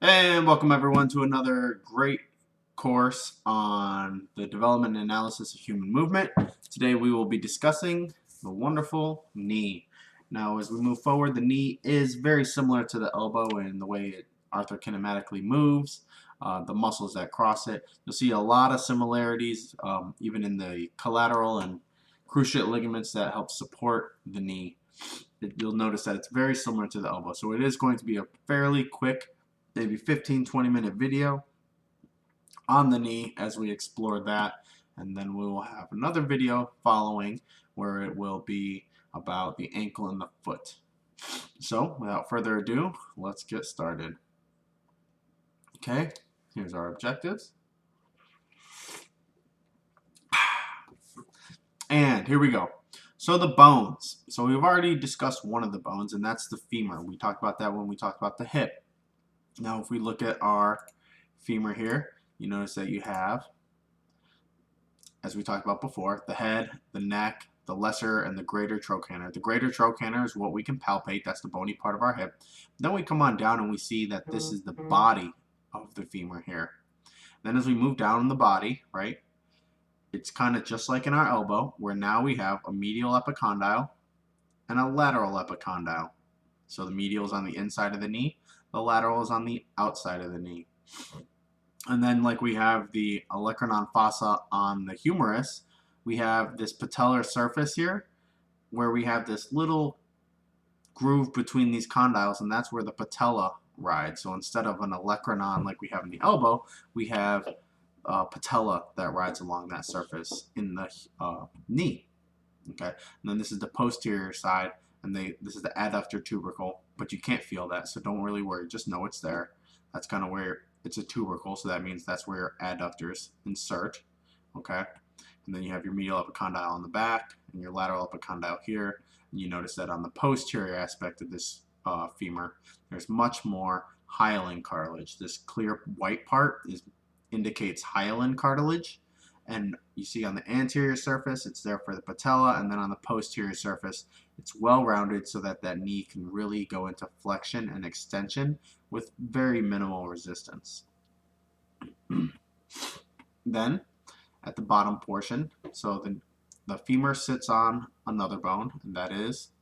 And welcome everyone to another great course on the development and analysis of human movement. Today we will be discussing the wonderful knee. Now as we move forward, the knee is very similar to the elbow in the way it arthrokinematically moves, the muscles that cross it. You'll see a lot of similarities even in the collateral and cruciate ligaments that help support the knee. You'll notice that it's very similar to the elbow. So it is going to be a fairly quick, maybe 15-20 minute video on the knee as we explore that, and then we will have another video following where it will be about the ankle and the foot. So without further ado, let's get started. Okay, here's our objectives. And here we go. So the bones. So we've already discussed one of the bones, and that's the femur. We talked about that when we talked about the hip. Now if we look at our femur here, you notice that you have, as we talked about before, the head, the neck, the lesser and the greater trochanter. The greater trochanter is what we can palpate. That's the bony part of our hip. Then we come on down and we see that this is the body of the femur here. Then as we move down in the body, right, it's kind of just like in our elbow, where now we have a medial epicondyle and a lateral epicondyle. So the medial is on the inside of the knee, the lateral is on the outside of the knee. And then like we have the olecranon fossa on the humerus, we have this patellar surface here where we have this little groove between these condyles, and that's where the patella rides. So instead of an olecranon like we have in the elbow, we have patella that rides along that surface in the knee. Okay, and then this is the posterior side, and this is the adductor tubercle, but you can't feel that, so don't really worry. Just know it's there. That's kind of where it's a tubercle, so that means that's where your adductors insert. Okay, and then you have your medial epicondyle on the back and your lateral epicondyle here. And you notice that on the posterior aspect of this femur, there's much more hyaline cartilage. This clear white part indicates hyaline cartilage, and you see on the anterior surface it's there for the patella, and then on the posterior surface it's well rounded so that that knee can really go into flexion and extension with very minimal resistance. Then at the bottom portion, so the femur sits on another bone, and that is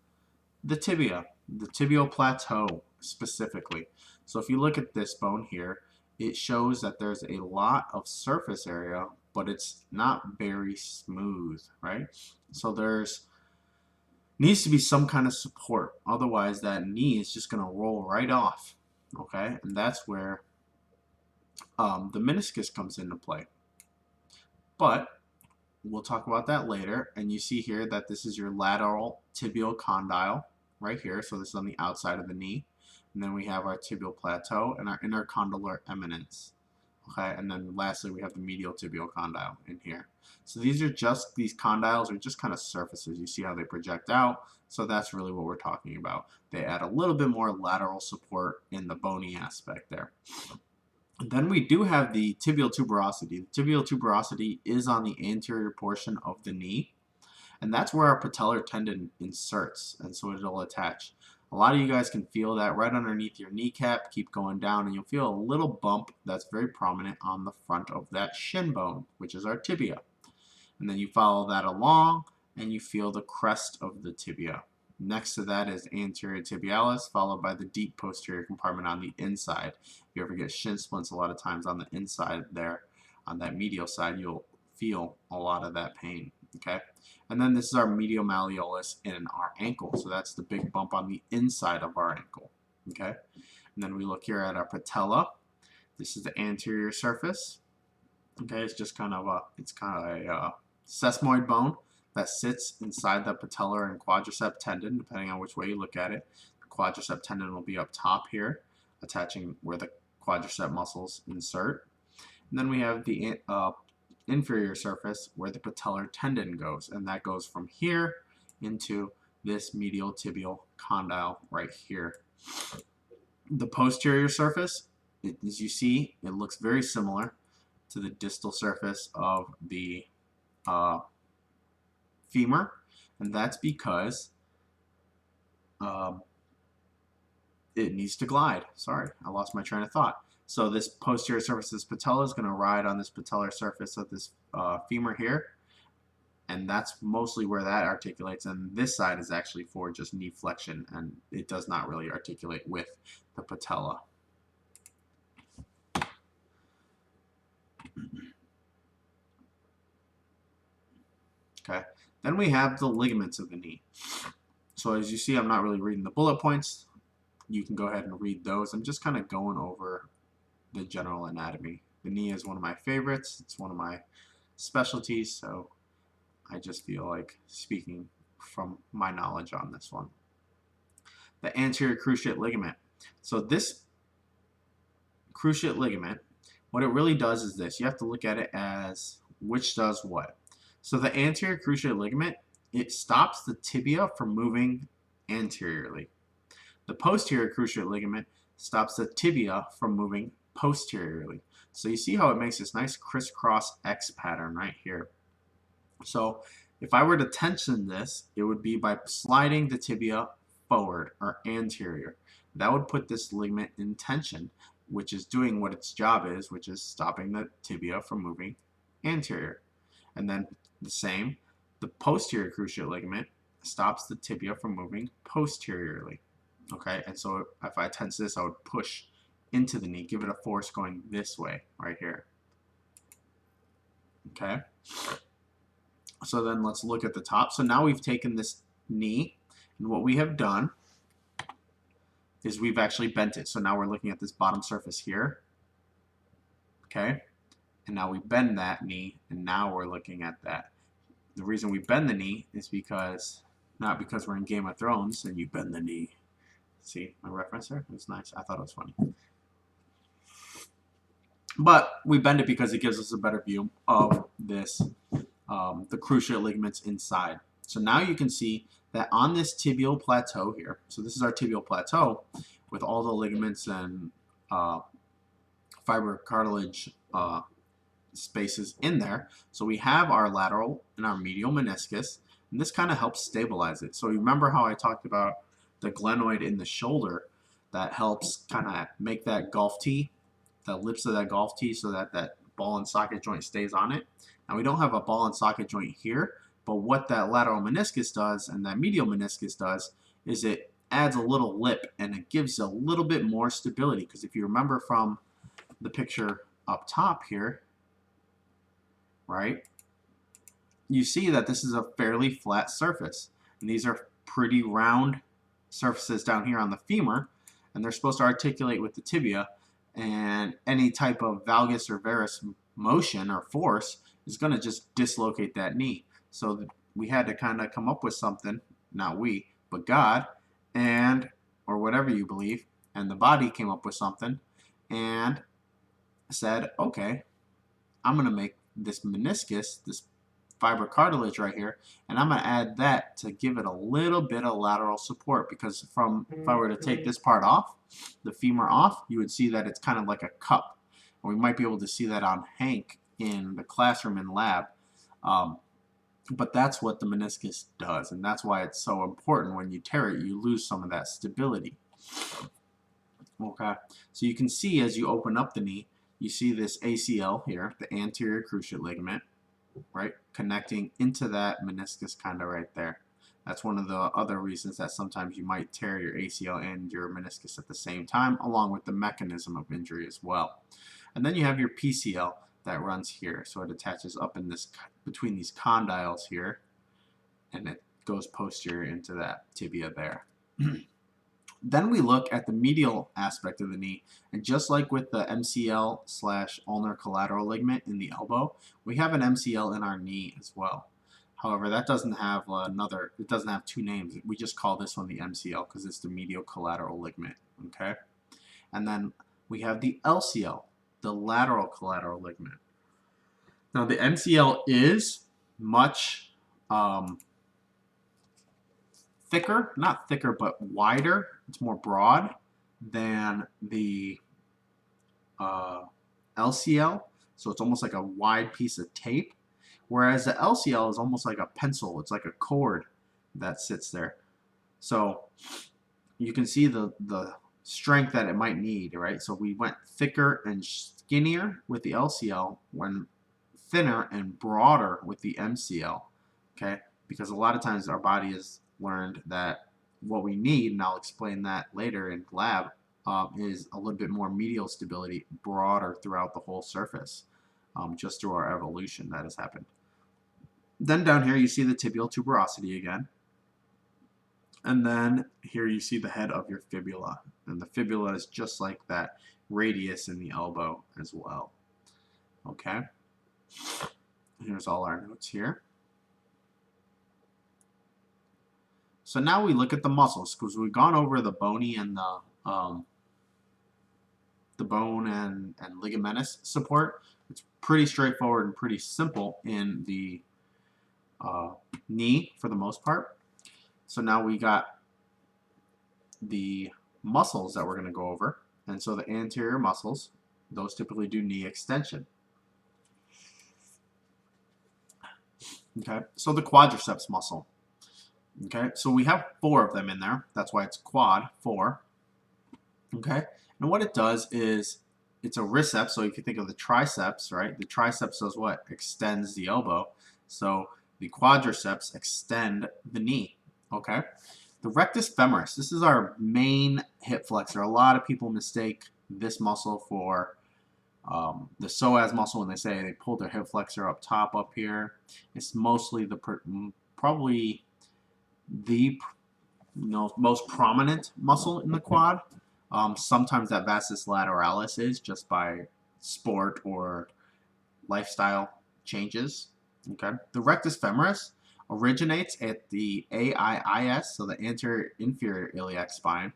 the tibia, the tibial plateau specifically. So if you look at this bone here, it shows that there's a lot of surface area, but it's not very smooth, right? So there's needs to be some kind of support. Otherwise, that knee is just going to roll right off, okay? And that's where the meniscus comes into play. But we'll talk about that later. And you see here that this is your lateral tibial condyle right here. So this is on the outside of the knee. And then we have our tibial plateau and our intercondylar eminence. Okay, and then lastly we have the medial tibial condyle in here. So these condyles are just kind of surfaces. You see how they project out. So that's really what we're talking about. They add a little bit more lateral support in the bony aspect there. Then we do have the tibial tuberosity. The tibial tuberosity is on the anterior portion of the knee, and that's where our patellar tendon inserts, and so it'll attach. A lot of you guys can feel that right underneath your kneecap. Keep going down and you'll feel a little bump that's very prominent on the front of that shin bone, which is our tibia. And then you follow that along and you feel the crest of the tibia. Next to that is anterior tibialis, followed by the deep posterior compartment on the inside. If you ever get shin splints, a lot of times on the inside there, on that medial side, you'll feel a lot of that pain. Okay, and then this is our medial malleolus in our ankle. So that's the big bump on the inside of our ankle. Okay, and then we look here at our patella. This is the anterior surface. Okay, it's just kind of a sesamoid bone that sits inside the patellar and quadricep tendon, depending on which way you look at it. The quadricep tendon will be up top here, attaching where the quadricep muscles insert. And then we have the inferior surface where the patellar tendon goes, and that goes from here into this medial tibial condyle right here. The posterior surface, as you see, it looks very similar to the distal surface of the femur, and that's because it needs to glide. Sorry, I lost my train of thought. So this posterior surface of this patella is going to ride on this patellar surface of this femur here, and that's mostly where that articulates, and this side is actually for just knee flexion, and it does not really articulate with the patella. Okay, then we have the ligaments of the knee. So as you see, I'm not really reading the bullet points. You can go ahead and read those. I'm just kind of going over the general anatomy. The knee is one of my favorites. It's one of my specialties, so I just feel like speaking from my knowledge on this one. The anterior cruciate ligament. So this cruciate ligament, what it really does is this. You have to look at it as which does what. So the anterior cruciate ligament, it stops the tibia from moving anteriorly. The posterior cruciate ligament stops the tibia from moving posteriorly. So you see how it makes this nice crisscross X pattern right here. So if I were to tension this, it would be by sliding the tibia forward or anterior. That would put this ligament in tension, which is doing what its job is, which is stopping the tibia from moving anterior. And then the same, the posterior cruciate ligament stops the tibia from moving posteriorly. Okay, and so if I tense this, I would push into the knee, give it a force going this way, right here. Okay, so then let's look at the top. So now we've taken this knee, and what we have done is we've actually bent it. So now we're looking at this bottom surface here. Okay, and now we bend that knee, and now we're looking at that. The reason we bend the knee is because, not because we're in Game of Thrones and you bend the knee. See my reference there? It's nice. I thought it was funny. But we bend it because it gives us a better view of this, the cruciate ligaments inside. So now you can see that on this tibial plateau here, so this is our tibial plateau with all the ligaments and fiber cartilage spaces in there. So we have our lateral and our medial meniscus, and this kind of helps stabilize it. So remember how I talked about the glenoid in the shoulder that helps kind of make that golf tee, the lips of that golf tee, so that that ball and socket joint stays on it. Now we don't have a ball and socket joint here, but what that lateral meniscus does and that medial meniscus does is it adds a little lip and it gives a little bit more stability, because if you remember from the picture up top here, right, you see that this is a fairly flat surface, and these are pretty round surfaces down here on the femur, and they're supposed to articulate with the tibia, and any type of valgus or varus motion or force is going to just dislocate that knee. So we had to kind of come up with something, not we, but God, and or whatever you believe, and the body came up with something and said, okay, I'm going to make this meniscus, this fiber cartilage right here, and I'm going to add that to give it a little bit of lateral support, because from, if I were to take this part off, the femur off, you would see that it's kind of like a cup. And we might be able to see that on Hank in the classroom in lab. But that's what the meniscus does, and that's why it's so important. When you tear it, you lose some of that stability. Okay, so you can see as you open up the knee, you see this ACL here, the anterior cruciate ligament, right, connecting into that meniscus kind of right there. That's one of the other reasons that sometimes you might tear your ACL and your meniscus at the same time, along with the mechanism of injury as well. And then you have your PCL that runs here, so it attaches up in this, between these condyles here, and it goes posterior into that tibia there. Then we look at the medial aspect of the knee, and just like with the MCL / ulnar collateral ligament in the elbow, we have an MCL in our knee as well. However, that doesn't have it doesn't have two names. We just call this one the MCL because it's the medial collateral ligament, okay? And then we have the LCL, the lateral collateral ligament. Now the MCL is much thicker, not thicker, but wider. It's more broad than the LCL, so it's almost like a wide piece of tape, whereas the LCL is almost like a pencil. It's like a cord that sits there. So you can see the strength that it might need, right? So we went thicker and skinnier with the LCL, when thinner and broader with the MCL, okay? Because a lot of times our body has learned that what we need, and I'll explain that later in lab, is a little bit more medial stability, broader throughout the whole surface, just through our evolution that has happened. Then down here you see the tibial tuberosity again. And then here you see the head of your fibula. And the fibula is just like that radius in the elbow as well. Okay? Here's all our notes here. So now we look at the muscles, because we've gone over the bony and the bone and ligamentous support. It's pretty straightforward and pretty simple in the knee for the most part. So now we got the muscles that we're going to go over. And so the anterior muscles, those typically do knee extension. Okay, so the quadriceps muscle. Okay, so we have 4 of them in there. That's why it's quad, 4. Okay, and what it does is it's a riceps. So if you think of the triceps, right? The triceps does what? Extends the elbow. So the quadriceps extend the knee. Okay, the rectus femoris. This is our main hip flexor. A lot of people mistake this muscle for the psoas muscle when they say they pull their hip flexor up top up here. It's mostly probably the most prominent muscle in the quad. Sometimes that vastus lateralis is just by sport or lifestyle changes. Okay, the rectus femoris originates at the AIIS, so the anterior inferior iliac spine,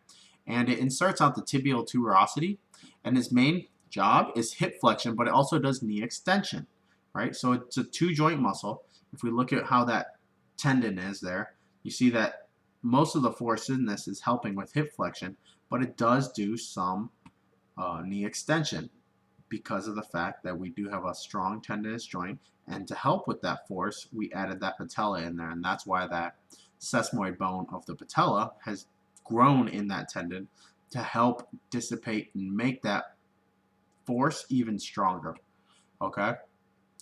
and it inserts out the tibial tuberosity, and its main job is hip flexion, but it also does knee extension, right? So it's a 2-joint muscle. If we look at how that tendon is there, you see that most of the force in this is helping with hip flexion, but it does do some knee extension because of the fact that we do have a strong tendinous joint, and to help with that force, we added that patella in there, and that's why that sesamoid bone of the patella has grown in that tendon to help dissipate and make that force even stronger. Okay,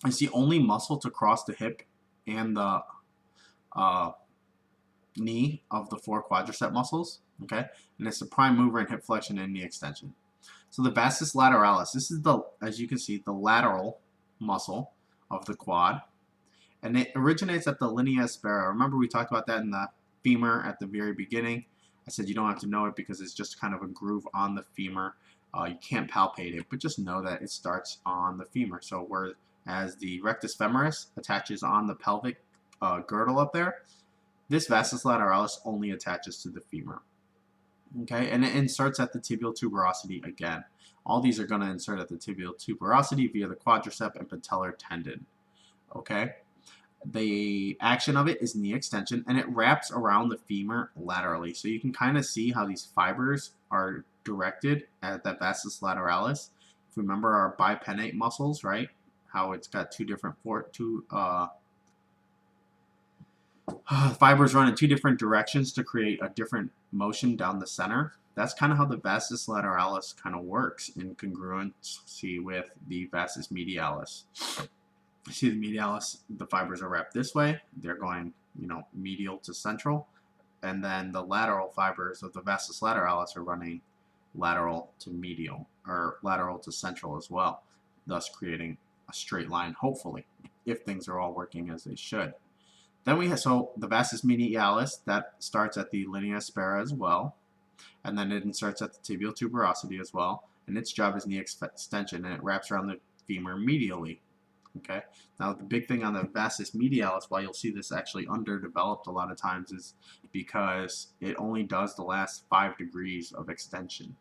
it's the only muscle to cross the hip and the knee of the 4 quadricep muscles. Okay, and it's the prime mover in hip flexion and knee extension. So the vastus lateralis, this is the, as you can see, the lateral muscle of the quad, and it originates at the linea aspera. Remember we talked about that in the femur at the very beginning. I said you don't have to know it because it's just kind of a groove on the femur. You can't palpate it, but just know that it starts on the femur. So whereas the rectus femoris attaches on the pelvic girdle up there, this vastus lateralis only attaches to the femur. Okay, and it inserts at the tibial tuberosity again. All these are going to insert at the tibial tuberosity via the quadricep and patellar tendon. Okay, the action of it is knee extension, and it wraps around the femur laterally. So you can kind of see how these fibers are directed at that vastus lateralis. If you remember our bipennate muscles, right? How it's got 2 different fibers run in 2 different directions to create a different motion down the center. That's kind of how the vastus lateralis kind of works in congruency with the vastus medialis. You see the medialis, the fibers are wrapped this way. They're going, medial to central. And then the lateral fibers of the vastus lateralis are running lateral to medial, or lateral to central as well, thus creating a straight line, hopefully, if things are all working as they should. Then we have, so the vastus medialis, that starts at the linea aspera as well, and then it inserts at the tibial tuberosity as well, and its job is knee extension, and it wraps around the femur medially. Okay, now the big thing on the vastus medialis, why you'll see this actually underdeveloped a lot of times, is because it only does the last 5 degrees of extension.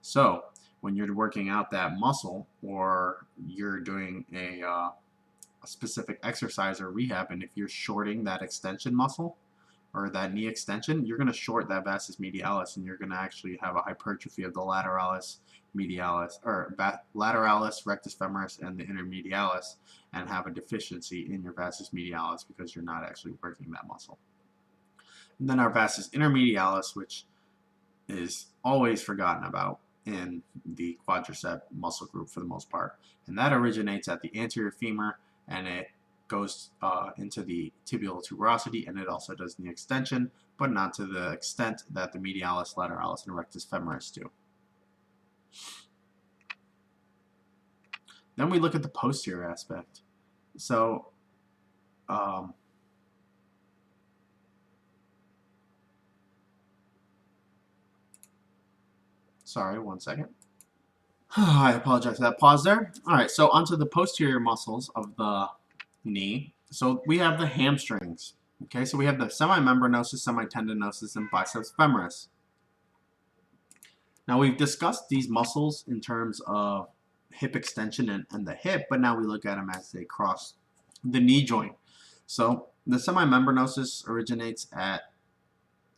So when you're working out that muscle, or you're doing a specific exercise or rehab, and if you're shorting that extension muscle or that knee extension, you're going to short that vastus medialis, and you're going to actually have a hypertrophy of the lateralis medialis, or lateralis, rectus femoris, and the intermedialis, and have a deficiency in your vastus medialis because you're not actually working that muscle. And then our vastus intermedialis, which is always forgotten about in the quadricep muscle group for the most part. And that originates at the anterior femur, and it goes into the tibial tuberosity, and it also does knee extension, but not to the extent that the medialis, lateralis, and rectus femoris do. Then we look at the posterior aspect. So, sorry, one second. I apologize for that pause there. All right, so onto the posterior muscles of the knee. So we have the hamstrings. Okay, so we have the semimembranosus, semitendinosus, and biceps femoris. Now we've discussed these muscles in terms of hip extension and the hip, but now we look at them as they cross the knee joint. So the semimembranosus originates at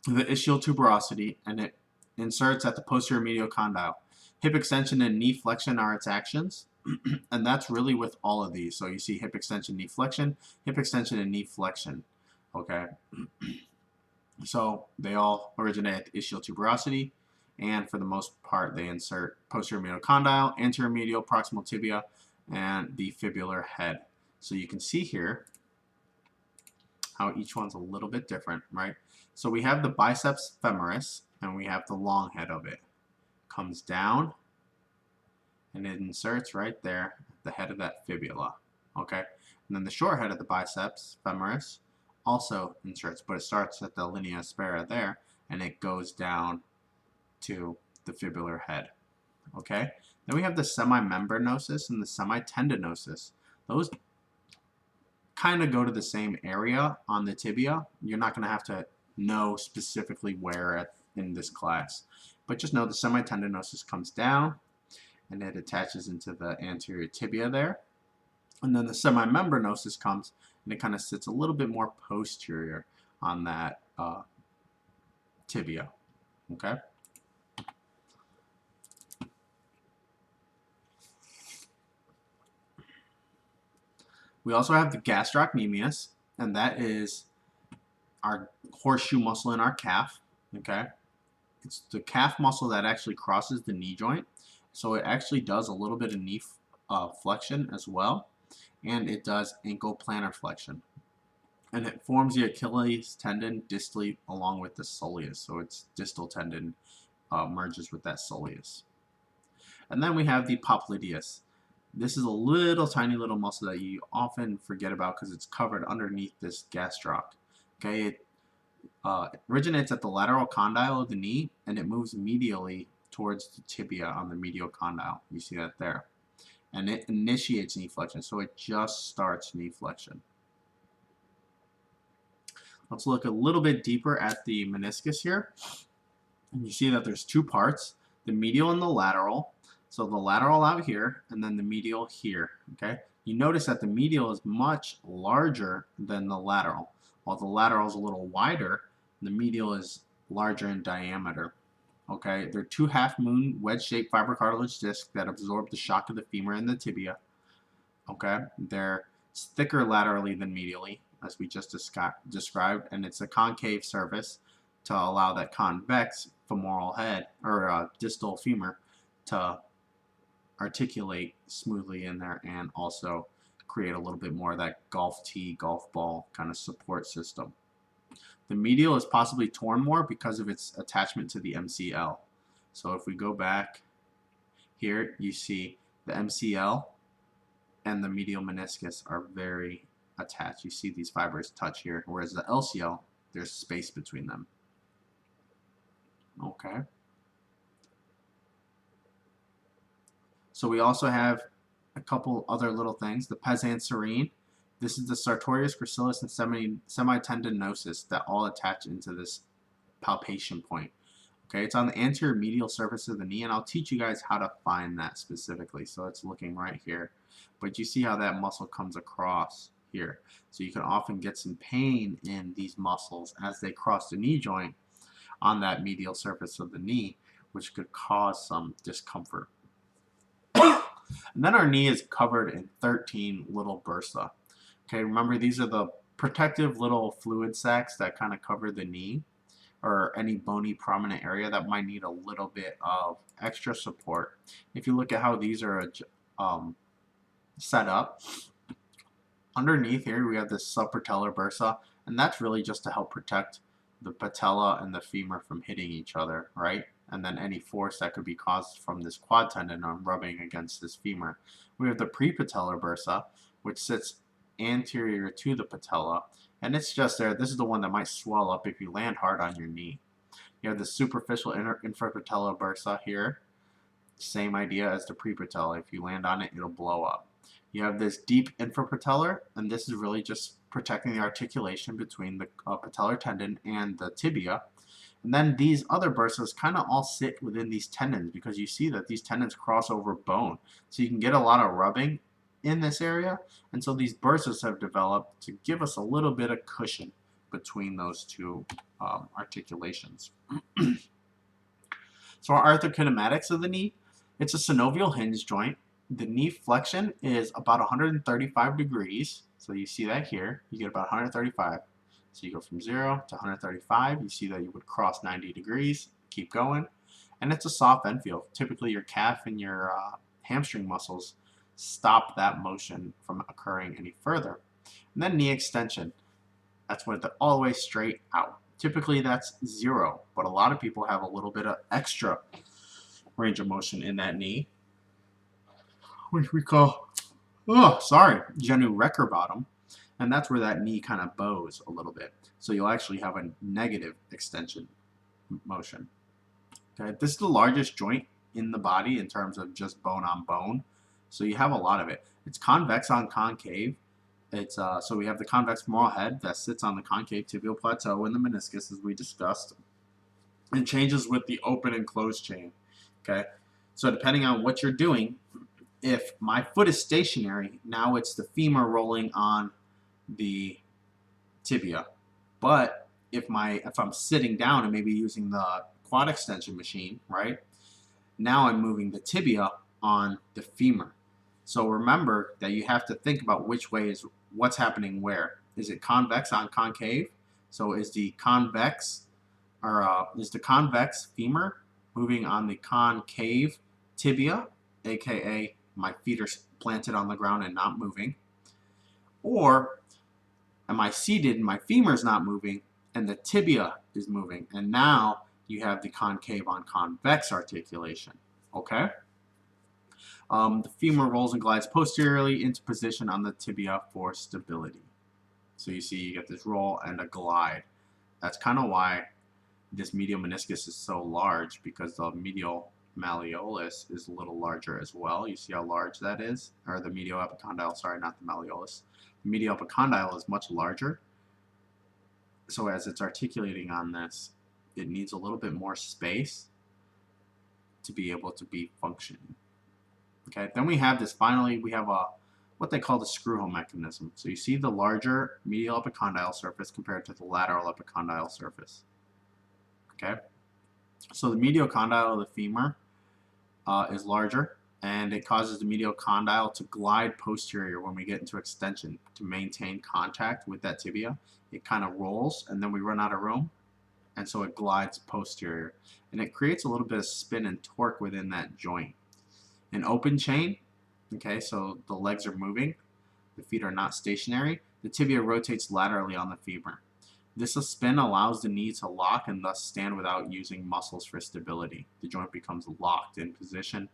the ischial tuberosity, and it inserts at the posterior medial condyle. Hip extension and knee flexion are its actions, and that's really with all of these. So you see hip extension, knee flexion, hip extension, and knee flexion. Okay, so they all originate at the ischial tuberosity, and for the most part, they insert posterior medial condyle, anterior medial proximal tibia, and the fibular head. So you can see here how each one's a little bit different, right? So we have the biceps femoris, and we have the long head of it. Comes down, and it inserts right there at the head of that fibula, okay? And then the short head of the biceps femoris also inserts, but it starts at the linea aspera there, and it goes down to the fibular head, okay? Then we have the semimembranosus and the semitendinosus. Those kind of go to the same area on the tibia. You're not going to have to know specifically where in this class, but just know the semitendinosus comes down and it attaches into the anterior tibia there, and then the semimembranosus comes and it kind of sits a little bit more posterior on that tibia, okay? We also have the gastrocnemius, and that is our horseshoe muscle in our calf, okay? It's the calf muscle that actually crosses the knee joint, so it actually does a little bit of knee flexion as well, and it does ankle plantar flexion. And it forms the Achilles tendon distally along with the soleus, so its distal tendon merges with that soleus. And then we have the popliteus. This is a little tiny little muscle that you often forget about because it's covered underneath this gastroc. Okay, it originates at the lateral condyle of the knee, and it moves medially towards the tibia on the medial condyle. You see that there. And it initiates knee flexion, so it just starts knee flexion. Let's look a little bit deeper at the meniscus here. And you see that there's two parts, the medial and the lateral. So the lateral out here, and then the medial here, okay? You notice that the medial is much larger than the lateral. While the lateral is a little wider, the medial is larger in diameter, okay? They're two half-moon wedge-shaped fibrocartilage discs that absorb the shock of the femur and the tibia, okay? They're thicker laterally than medially, as we just described, and it's a concave surface to allow that convex femoral head, or distal femur, to articulate smoothly in there and also create a little bit more of that golf tee, golf ball kind of support system. The medial is possibly torn more because of its attachment to the MCL. So if we go back here, you see the MCL and the medial meniscus are very attached. You see these fibers touch here, whereas the LCL, there's space between them. Okay. So we also have a couple other little things. The pes anserine. This is the sartorius, gracilis, and semitendinosus that all attach into this palpation point. Okay, it's on the anterior medial surface of the knee, and I'll teach you guys how to find that specifically. So it's looking right here. But you see how that muscle comes across here. So you can often get some pain in these muscles as they cross the knee joint on that medial surface of the knee, which could cause some discomfort. And then our knee is covered in 13 little bursa. Okay, remember these are the protective little fluid sacs that kind of cover the knee or any bony prominent area that might need a little bit of extra support. If you look at how these are set up, underneath here we have this subpatellar bursa, and that's really just to help protect the patella and the femur from hitting each other, right? And then any force that could be caused from this quad tendon on rubbing against this femur. We have the prepatellar bursa, which sits anterior to the patella, and it's just there. This is the one that might swell up if you land hard on your knee. You have the superficial infrapatellar bursa here. Same idea as the prepatella. If you land on it, it'll blow up. You have this deep infrapatellar, and this is really just protecting the articulation between the patellar tendon and the tibia. And then these other bursas kind of all sit within these tendons, because you see that these tendons cross over bone. So you can get a lot of rubbing in this area. And so these bursas have developed to give us a little bit of cushion between those two articulations. So our arthrokinematics of the knee, it's a synovial hinge joint. The knee flexion is about 135 degrees. So you see that here. You get about 135. So you go from 0 to 135. You see that you would cross 90 degrees. Keep going. And it's a soft end feel. Typically your calf and your hamstring muscles stop that motion from occurring any further. And then knee extension. That's when they're all the way straight out. Typically that's 0, but a lot of people have a little bit of extra range of motion in that knee, which we call, genu recurvatum, and that's where that knee kind of bows a little bit. So you'll actually have a negative extension motion. Okay, this is the largest joint in the body in terms of just bone on bone. So you have a lot of it. It's convex on concave. It's so we have the convex femoral head that sits on the concave tibial plateau in the meniscus, as we discussed. It changes with the open and closed chain. Okay, so depending on what you're doing, if my foot is stationary, now it's the femur rolling on the tibia. But if I'm sitting down and maybe using the quad extension machine, right? Now I'm moving the tibia on the femur. So remember that you have to think about which way is what's happening where. Is it convex on concave? So is the convex femur moving on the concave tibia, aka my feet are planted on the ground and not moving? Or am I seated and my femur is not moving and the tibia is moving? And now you have the concave on convex articulation. Okay? The femur rolls and glides posteriorly into position on the tibia for stability. So you see you get this roll and a glide. That's kind of why this medial meniscus is so large, because the medial malleolus is a little larger as well. You see how large that is? Or the medial epicondyle, sorry, not the malleolus. The medial epicondyle is much larger. So as it's articulating on this, it needs a little bit more space to be able to be functioning. Okay, then we have this, finally, we have what they call the screw home mechanism. So you see the larger medial epicondyle surface compared to the lateral epicondyle surface. Okay, so the medial condyle of the femur is larger, and it causes the medial condyle to glide posterior when we get into extension to maintain contact with that tibia. It kind of rolls, and then we run out of room, and so it glides posterior, and it creates a little bit of spin and torque within that joint. An open chain, okay, so the legs are moving, the feet are not stationary, the tibia rotates laterally on the femur. This spin allows the knee to lock and thus stand without using muscles for stability. The joint becomes locked in position.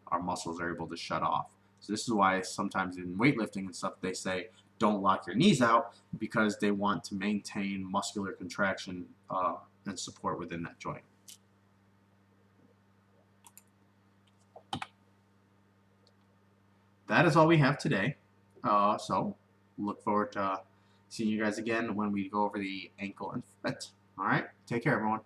Our muscles are able to shut off. So this is why sometimes in weightlifting and stuff they say don't lock your knees out, because they want to maintain muscular contraction and support within that joint. That is all we have today. So look forward to seeing you guys again when we go over the ankle and foot. All right, take care, everyone.